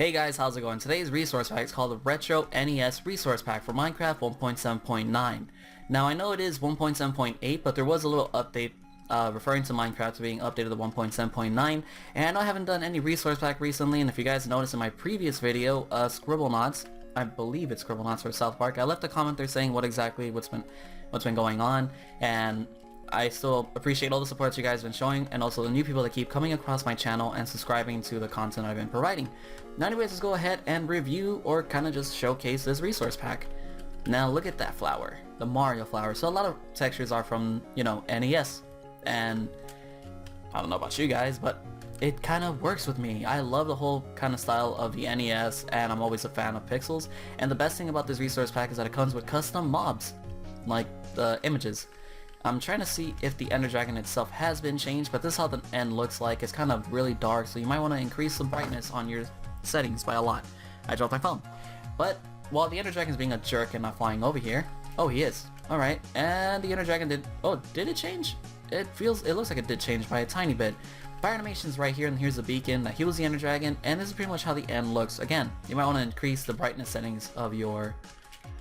Hey guys, how's it going? Today's resource pack is called the RetroNes Resource Pack for Minecraft 1.7.9. Now I know it is 1.7.8, but there was a little update referring to Minecraft being updated to 1.7.9, and I know I haven't done any resource pack recently, and if you guys noticed in my previous video, Scribblenauts, I believe it's Scribblenauts or South Park, I left a comment there saying what's been going on, and I still appreciate all the support you guys have been showing, and also the new people that keep coming across my channel and subscribing to the content I've been providing. Now anyways, let's go ahead and review or kind of just showcase this resource pack. Now look at that flower, the Mario flower. So a lot of textures are from, NES, and I don't know about you guys, but it kind of works with me. I love the whole kind of style of the NES, and I'm always a fan of pixels. And the best thing about this resource pack is that it comes with custom mobs, like the images. I'm trying to see if the Ender Dragon itself has been changed, but this is how the end looks like. It's kind of really dark, so you might want to increase the brightness on your settings by a lot. I dropped my phone. But while the Ender Dragon is being a jerk and not flying over here, oh, he is. Alright, and the Ender Dragon did it change? It looks like it did change by a tiny bit. Fire animation's right here, and here's the beacon that heals the Ender Dragon, and this is pretty much how the end looks. Again, you might want to increase the brightness settings of your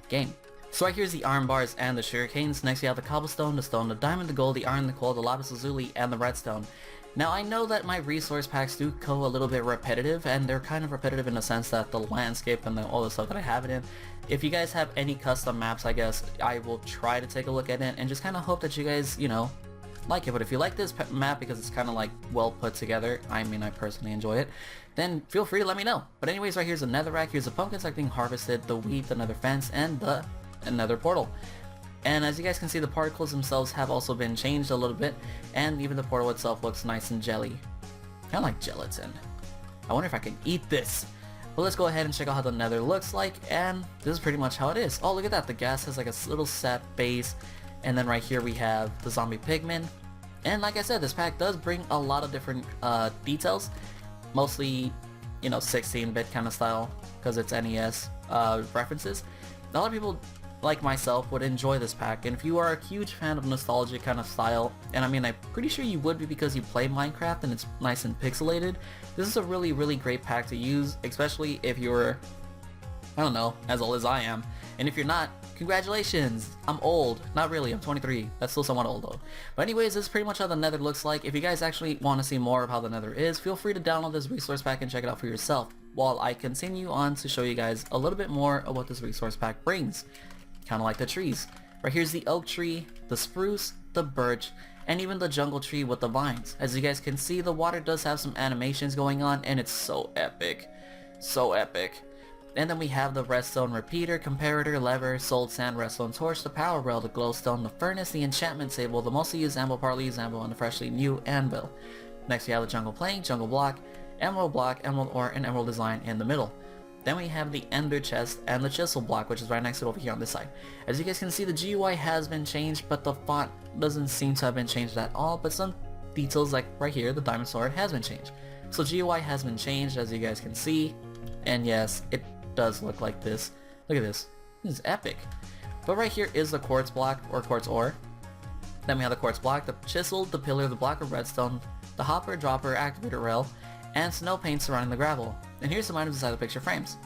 game. So right here's the iron bars and the sugarcanes. Next you have the cobblestone, the stone, the diamond, the gold, the iron, the coal, the lapis lazuli, and the redstone. Now I know that my resource packs do go a little bit repetitive, and they're kind of repetitive in the sense that the landscape and all the stuff that I have it in. If you guys have any custom maps, I guess I will try to take a look at it and just kind of hope that you guys, like it. But if you like this map because it's kind of like well put together, I mean I personally enjoy it, then feel free to let me know. But anyways, right here's the nether rack, here's the pumpkins like being harvested, the wheat, the nether fence, and the nether portal. And as you guys can see, the particles themselves have also been changed a little bit, and even the portal itself looks nice and jelly. Kind of like gelatin. I wonder if I can eat this. But let's go ahead and check out how the nether looks like, and this is pretty much how it is. Oh, look at that, the gas has like a little sap base, and then right here we have the zombie pigmen. And like I said, this pack does bring a lot of different details, mostly 16-bit kind of style because it's NES references. A lot of people like myself would enjoy this pack, and if you are a huge fan of nostalgia kind of style, and I mean I'm pretty sure you would be because you play Minecraft and it's nice and pixelated, this is a really great pack to use, especially if you're, I don't know, as old as I am. And if you're not, congratulations, I'm old. Not really, I'm 23. That's still somewhat old though. But anyways, this is pretty much how the nether looks like. If you guys actually want to see more of how the nether is, feel free to download this resource pack and check it out for yourself, while I continue on to show you guys a little bit more of what this resource pack brings. Kind of like the trees. Right here's the oak tree, the spruce, the birch, and even the jungle tree with the vines. As you guys can see, the water does have some animations going on, and it's so epic. So epic. And then we have the redstone repeater, comparator, lever, soul sand, redstone torch, the power rail, the glowstone, the furnace, the enchantment table, the mostly used anvil, partly used anvil, and the freshly new anvil. Next we have the jungle plank, jungle block, emerald ore, and emerald design in the middle. Then we have the ender chest and the chisel block, which is right next to it over here on this side. As you guys can see, the GUI has been changed, but the font doesn't seem to have been changed at all, but some details like right here, the diamond sword, has been changed. So GUI has been changed, as you guys can see, and yes, it does look like this. Look at this. This is epic. But right here is the quartz block, or quartz ore. Then we have the quartz block, the chisel, the pillar, the block of redstone, the hopper, dropper, activator rail, and snow paint surrounding the gravel. And here's some items inside the picture frames.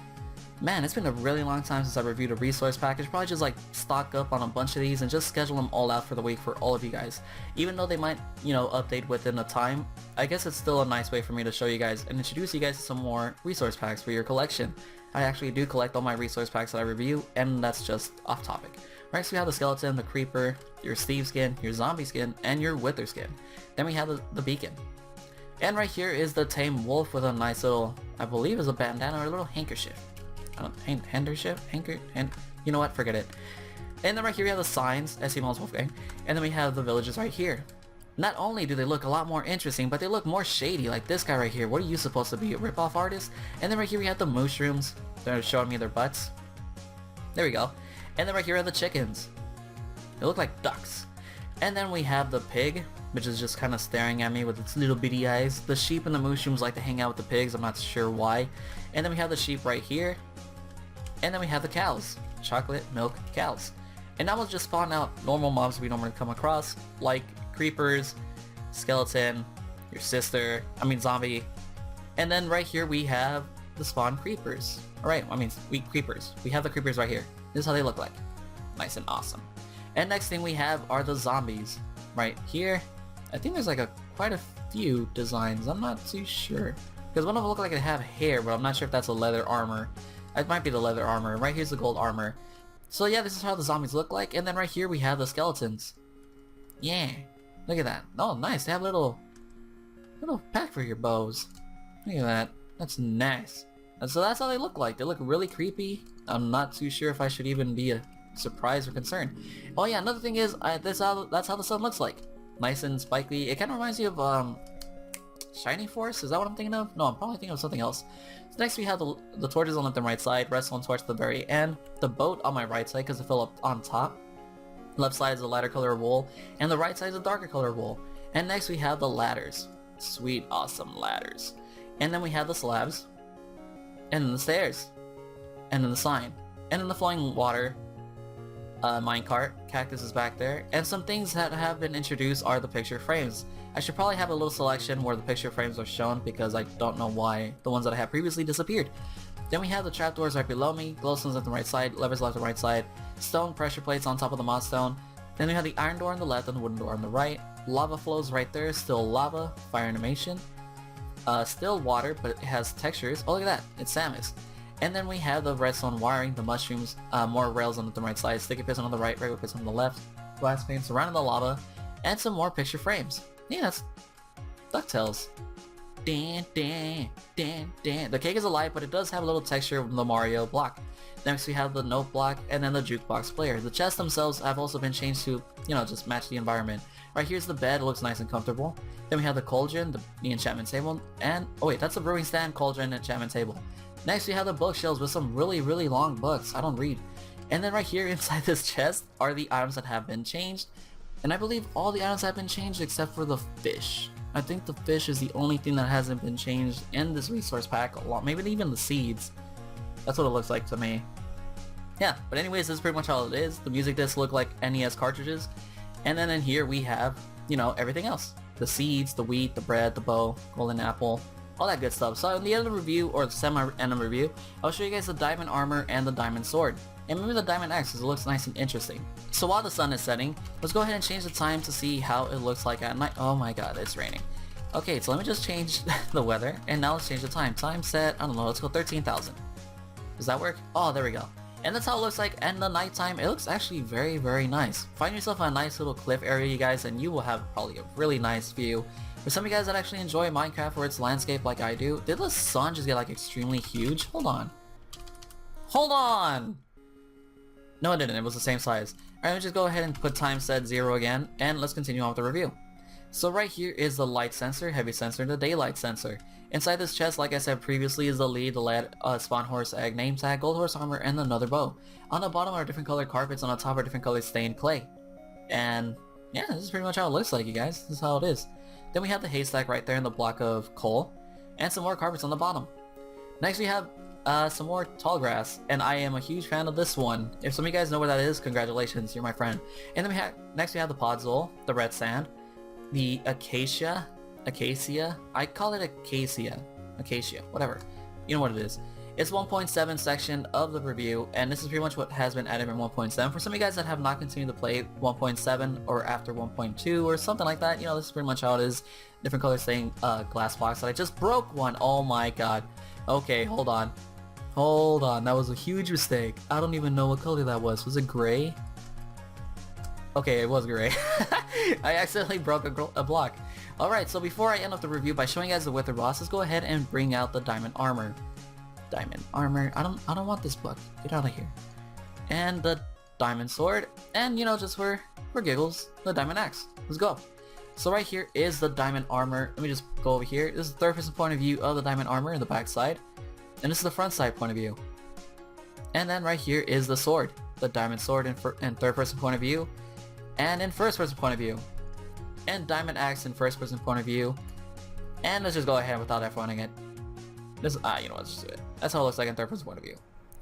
Man, it's been a really long time since I reviewed a resource package. Probably just like stock up on a bunch of these and just schedule them all out for the week for all of you guys. Even though they might, update within a time, I guess it's still a nice way for me to show you guys and introduce you guys to some more resource packs for your collection. I actually do collect all my resource packs that I review, and that's just off topic. Right, so we have the skeleton, the creeper, your Steve skin, your zombie skin, and your wither skin. Then we have the beacon. And right here is the tame wolf with a nice little, I believe is a bandana or a little handkerchief. You know what, forget it. And then right here we have the signs, SC Malls Wolfgang, and then we have the villages right here. Not only do they look a lot more interesting, but they look more shady, like this guy right here. What are you supposed to be, a rip-off artist? And then right here we have the mushrooms. They're showing me their butts. There we go. And then right here are the chickens. They look like ducks. And then we have the pig, which is just kind of staring at me with its little bitty eyes. The sheep and the mushrooms like to hang out with the pigs, I'm not sure why. And then we have the sheep right here. And then we have the cows. Chocolate milk cows. And that will just spawn out normal mobs we normally come across, like creepers, skeleton, your sister, zombie. And then right here we have the spawn creepers. Alright, I mean, we have the creepers right here. This is how they look like. Nice and awesome. And next thing we have are the zombies. Right here, I think there's like quite a few designs. I'm not too sure. Because one of them look like they have hair, but I'm not sure if that's a leather armor. It might be the leather armor. Right here's the gold armor. So yeah, this is how the zombies look like. And then right here we have the skeletons. Yeah, look at that. Oh, nice. They have a little pack for your bows. Look at that. That's nice. And so that's how they look like. They look really creepy. I'm not too sure if I should even be surprised or concerned. Oh yeah, another thing is, that's how the sun looks like. Nice and spiky. It kind of reminds you of Shining Force. Is that what I'm thinking of? No, I'm probably thinking of something else. So next we have the torches on the left and right side, redstone torch at the very end, the boat on my right side because it fell up on top. Left side is a lighter color wool, and the right side is a darker color wool. And next we have the ladders. Sweet, awesome ladders. And then we have the slabs, and then the stairs, and then the sign, and then the flowing water, minecart, cactus is back there, and some things that have been introduced are the picture frames. I should probably have a little selection where the picture frames are shown because I don't know why the ones that I have previously disappeared. Then we have the trapdoors right below me, glowstones at the right side, levers left and right side, stone pressure plates on top of the mod stone. Then we have the iron door on the left and the wooden door on the right. Lava flows right there, still lava, fire animation. Still water, but it has textures. Oh, look at that, it's Samus. And then we have the redstone wiring, the mushrooms, more rails on the right side, sticky piston on the right, regular piston on the left, glass pane surrounding the lava, and some more picture frames. Yeah, that's DuckTales. Dan, dan, dan, dan. The cake is alive, but it does have a little texture of the Mario block. Next we have the note block, and then the jukebox player. The chests themselves have also been changed to, just match the environment. Right here's the bed, it looks nice and comfortable. Then we have the cauldron, the enchantment table, and, oh wait, that's a brewing stand, cauldron, enchantment table. Next we have the bookshelves with some really, really long books. I don't read. And then right here inside this chest are the items that have been changed. And I believe all the items have been changed except for the fish. I think the fish is the only thing that hasn't been changed in this resource pack a lot. Maybe even the seeds. That's what it looks like to me. Yeah, but anyways, this is pretty much all it is. The music discs look like NES cartridges. And then in here we have, everything else. The seeds, the wheat, the bread, the bow, golden apple, all that good stuff. So in the end of the review, or the semi-end of the review, I'll show you guys the diamond armor and the diamond sword. And maybe the diamond axe because it looks nice and interesting. So while the sun is setting, let's go ahead and change the time to see how it looks like at night. Oh my god, it's raining. Okay, so let me just change the weather, and now let's change the time. Time set, I don't know, let's go 13,000. Does that work? Oh, there we go. And that's how it looks like in the nighttime. It looks actually very, very nice. Find yourself a nice little cliff area, you guys, and you will have probably a really nice view. For some of you guys that actually enjoy Minecraft or its landscape like I do, did the sun just get like extremely huge? Hold on. Hold on! No, it didn't. It was the same size. Alright, let's just go ahead and put time set 0 again, and let's continue on with the review. So right here is the light sensor, heavy sensor, and the daylight sensor. Inside this chest, like I said previously, is the lead, the lead, spawn horse egg, name tag, gold horse armor, and another bow. On the bottom are different colored carpets, on the top are different colored stained clay. And yeah, this is pretty much how it looks like, you guys. This is how it is. Then we have the haystack right there and the block of coal, and some more carpets on the bottom. Next we have some more tall grass, and I am a huge fan of this one. If some of you guys know where that is, congratulations, you're my friend. And then next we have the podzol, the red sand, the acacia, I call it acacia, whatever. You know what it is. It's 1.7 section of the review, and this is pretty much what has been added in 1.7. For some of you guys that have not continued to play 1.7 or after 1.2 or something like that, this is pretty much how it is. Different color stained glass box that I just broke one. Oh my god. Okay, hold on. Hold on, that was a huge mistake. I don't even know what color that was. Was it gray? Okay, it was gray. I accidentally broke a block. Alright, so before I end up the review by showing you guys the Wither boss, let's go ahead and bring out the diamond armor. Diamond armor. I don't want this book. Get out of here. And the diamond sword. And just for giggles, the diamond axe. Let's go. So right here is the diamond armor. Let me just go over here. This is the third person point of view of the diamond armor in the back side. And this is the front side point of view. And then right here is the sword. The diamond sword in third person point of view. And in first person point of view. And diamond axe in first person point of view. And let's just go ahead without F1ing it. Let's just do it. That's how it looks like in third person point of view.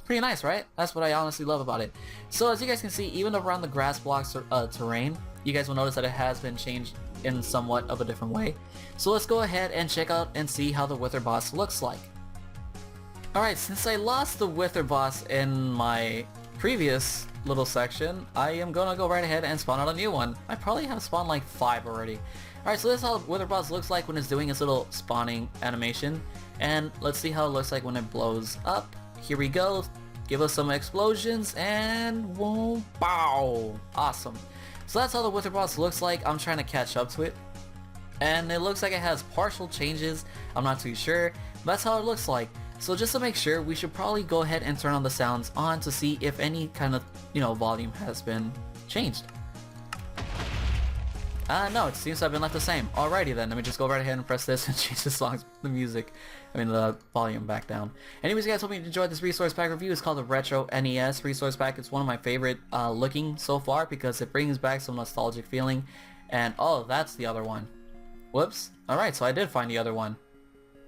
Pretty nice, right? That's what I honestly love about it. So as you guys can see, even around the grass blocks terrain, you guys will notice that it has been changed in somewhat of a different way. So let's go ahead and check out and see how the Wither boss looks like. Alright, since I lost the Wither boss in my previous little section, I am gonna go right ahead and spawn out a new one. I probably have spawned like 5 already. Alright, so this is how Wither boss looks like when it's doing its little spawning animation. And let's see how it looks like when it blows up. Here we go. Give us some explosions and whoa, bow. Awesome. So that's how the Wither boss looks like. I'm trying to catch up to it. And it looks like it has partial changes. I'm not too sure. But that's how it looks like. So just to make sure, we should probably go ahead and turn on the sounds on to see if any kind of, volume has been changed. No, it seems to have been left the same. Alrighty then, let me just go right ahead and press this and change the volume back down. Anyways guys, hope you enjoyed this resource pack review. It's called the RetroNes resource pack. It's one of my favorite looking so far because it brings back some nostalgic feeling. And oh, that's the other one. Whoops. Alright, so I did find the other one.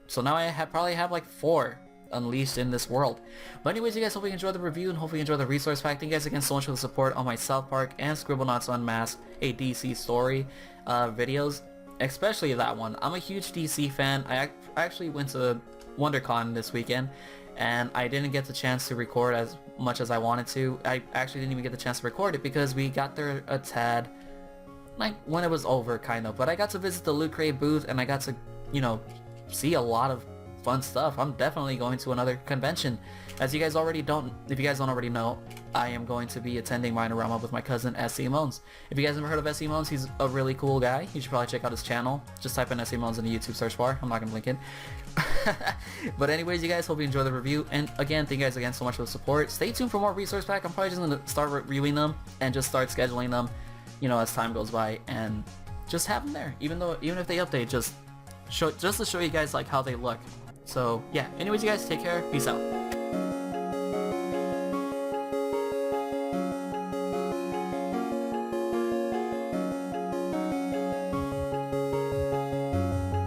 So now I probably have like 4 unleashed in this world. But anyways, you guys, hope you enjoyed the review and hopefully you enjoyed the resource pack. Thank you guys again so much for the support on my South Park and Scribblenauts Unmasked, a DC story videos, especially that one. I'm a huge DC fan. I actually went to WonderCon this weekend and I didn't get the chance to record as much as I wanted to. I actually didn't even get the chance to record it because we got there a tad like when it was over, kind of. But I got to visit the Loot Crate booth and I got to, see a lot of fun stuff. I'm definitely going to another convention. If you guys don't already know, I am going to be attending Minorama with my cousin SC Moans. If you guys never heard of SC Moans, he's a really cool guy. You should probably check out his channel. Just type in SC Moans in the YouTube search bar. I'm not gonna link it. But anyways, you guys, hope you enjoy the review. And again, thank you guys again so much for the support. Stay tuned for more resource pack. I'm probably just gonna start reviewing them and just start scheduling them, as time goes by, and just have them there. Even if they update, just to show you guys like how they look. So yeah, anyways you guys, take care, peace out.